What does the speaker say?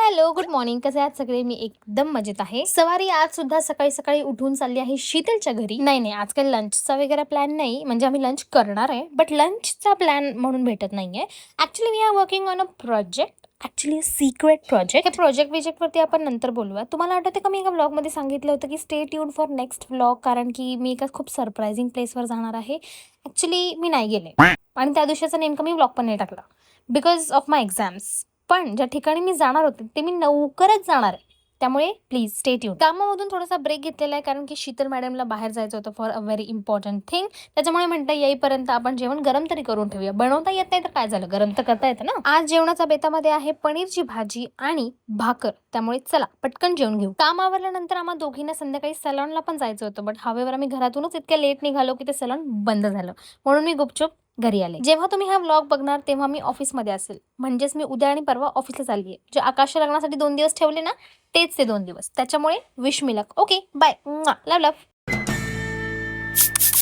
Hello, good morning. कसे आहात सगळे? मी एकदम मजेत आहे. सवारी आज सुद्धा सकाळी सकाळी उठून चालली आहे शीतलच्या घरी. नाही, आज काही लंचचा वगैरे प्लॅन नाही. म्हणजे आम्ही लंच करणार आहे, बट लंचचा प्लॅन म्हणून भेटत नाहीये. Actually we are working on a project. Actually secret project. हे प्रोजेक्टवरती आपण नंतर बोलूया. तुम्हाला आठवते का मी एका व्लॉगमध्ये सांगितलं होतं की stay tune for next vlog, कारण की मी एका खूप सरप्रायझिंग प्लेसवर जाणार आहे. ॲक्च्युली मी नाही गेले आणि त्या दिवशीचा नेमका मी व्लॉग पण नाही टाकला बिकॉज ऑफ माय एक्झाम्स. पण ज्या ठिकाणी मी जाणार होते ते मी लवकरच जाणार आहे. त्यामुळे प्लीज स्टे ट्यून. कामामधून थोडासा ब्रेक घेतलेला आहे, कारण की शीतल मॅडमला बाहेर जायचं होतं for a very important thing. त्याच्यामुळे म्हटलं येईपर्यंत आपण जेवण गरम तरी करून ठेवूया. बनवता येत नाही तर काय झालं, गरम तर करता येतं ना. आज जेवणाचा बेतामध्ये आहे पनीरची भाजी आणि भाकर. त्यामुळे चला पटकन जेवण घेऊ. काम आवरल्यानंतर आम्हा दोघींना संध्याकाळी सलॉनला पण जायचं होतं, बट हवेवर आम्ही घरातूनच इतक्या लेट निघालो की ते सलॉन बंद झालं. म्हणून मी गुपचूप घरी आले. जेव्हा तुम्ही हा व्लॉग बघणार तेव्हा मी ऑफिसमध्ये असेल. म्हणजेच मी उद्या आणि परवा ऑफिसला चालली आहे. जे आकाशच्या लग्नासाठी 2 दिवस ठेवले ना, तेच ते 2 दिवस. त्याच्यामुळे wish me luck. Okay, bye. Love लव.